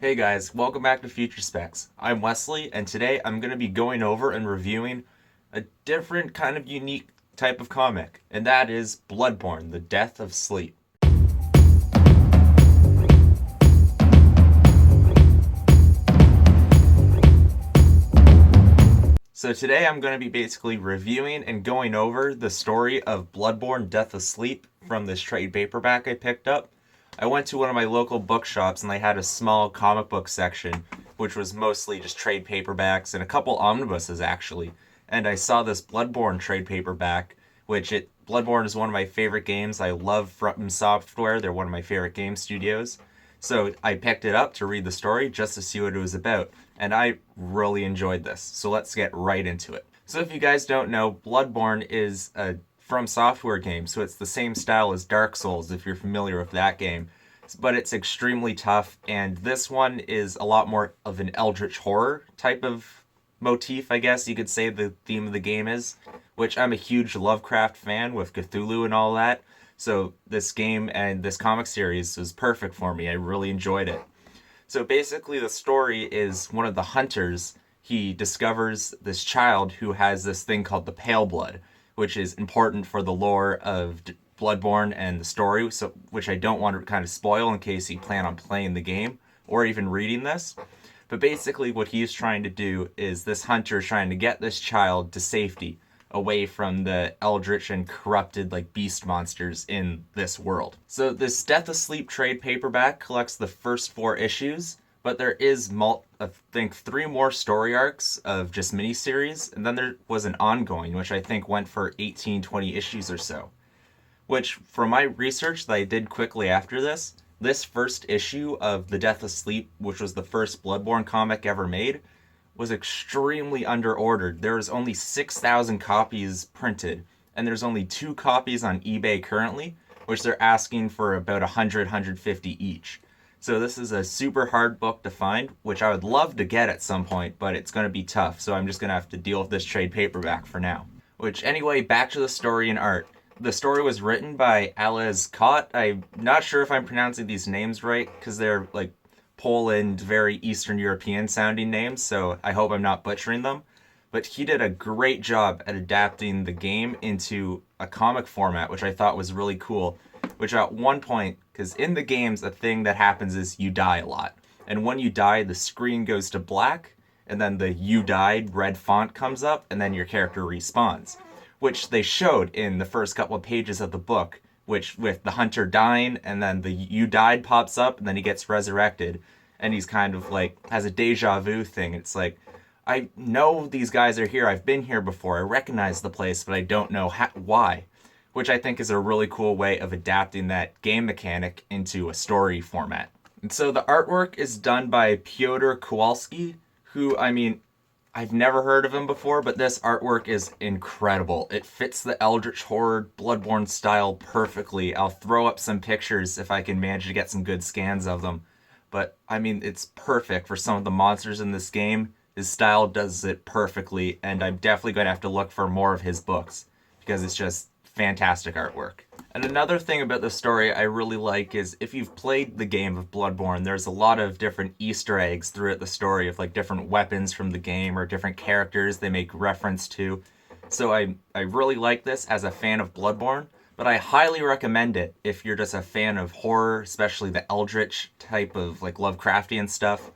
Hey guys, welcome back to Future Specs. I'm Wesley, and today I'm going to be going over and reviewing a different kind of unique type of comic, and that is Bloodborne, The Death of Sleep. So today I'm going to be basically reviewing and going over the story of Bloodborne, Death of Sleep from this trade paperback I picked up. I went to one of my local bookshops and they had a small comic book section, which was mostly just trade paperbacks and a couple omnibuses actually. And I saw this Bloodborne trade paperback, Bloodborne is one of my favorite games. I love From Software. They're one of my favorite game studios. So I picked it up to read the story just to see what it was about, and I really enjoyed this. So let's get right into it. So if you guys don't know, Bloodborne is a From Software game, so it's the same style as Dark Souls if you're familiar with that game. But it's extremely tough, and this one is a lot more of an eldritch horror type of motif, I guess you could say the theme of the game is, which I'm a huge Lovecraft fan with Cthulhu and all that. So this game and this comic series was perfect for me. I really enjoyed it. So basically the story is one of the hunters, he discovers this child who has this thing called the Pale Blood, which is important for the lore of Bloodborne and the story, so which I don't want to kind of spoil in case you plan on playing the game or even reading this. But basically what he's trying to do is this hunter is trying to get this child to safety away from the eldritch and corrupted like beast monsters in this world. So this Death Asleep trade paperback collects the first 4 issues, but there is I think 3 more story arcs of just miniseries, and then there was an ongoing which I think went for 18-20 issues or so. Which, from my research that I did quickly after this first issue of The Death Asleep, which was the first Bloodborne comic ever made, was extremely underordered. There was only 6,000 copies printed, and there's only 2 copies on eBay currently, which they're asking for about 150 each. So this is a super hard book to find, which I would love to get at some point, but it's going to be tough, so I'm just going to have to deal with this trade paperback for now. Which, anyway, back to the story and art. The story was written by Ales Kot. I'm not sure if I'm pronouncing these names right, because they're like Poland, very Eastern European sounding names, so I hope I'm not butchering them. But he did a great job at adapting the game into a comic format, which I thought was really cool. Which at one point, because in the games, a thing that happens is you die a lot. And when you die, the screen goes to black, and then the "you died" red font comes up, and then your character respawns. Which they showed in the first couple of pages of the book, which with the hunter dying and then the "you died" pops up and then he gets resurrected and he's kind of like has a deja vu thing. It's like, I know these guys are here, I've been here before, I recognize the place, but I don't know why, which I think is a really cool way of adapting that game mechanic into a story format. And so the artwork is done by Piotr Kowalski, who, I mean, I've never heard of him before, but this artwork is incredible. It fits the Eldritch Horror Bloodborne style perfectly. I'll throw up some pictures if I can manage to get some good scans of them. But, I mean, it's perfect for some of the monsters in this game. His style does it perfectly, and I'm definitely going to have to look for more of his books, because it's just fantastic artwork. And another thing about the story I really like is if you've played the game of Bloodborne, there's a lot of different Easter eggs throughout the story of like different weapons from the game or different characters they make reference to. So I really like this as a fan of Bloodborne, but I highly recommend it if you're just a fan of horror, especially the Eldritch type of like Lovecraftian stuff.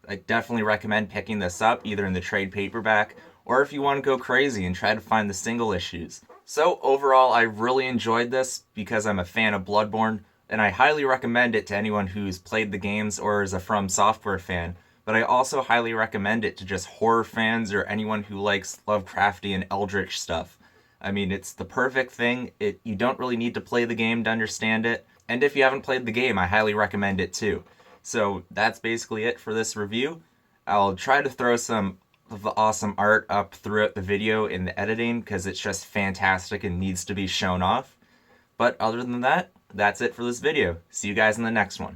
I definitely recommend picking this up either in the trade paperback or if you want to go crazy and try to find the single issues. So overall, I really enjoyed this because I'm a fan of Bloodborne, and I highly recommend it to anyone who's played the games or is a From Software fan, but I also highly recommend it to just horror fans or anyone who likes Lovecraftian Eldritch stuff. I mean, it's the perfect thing. You don't really need to play the game to understand it, and if you haven't played the game, I highly recommend it too. So that's basically it for this review. I'll try to throw some of the awesome art up throughout the video in the editing because it's just fantastic and needs to be shown off. But other than that, that's it for this video. See you guys in the next one.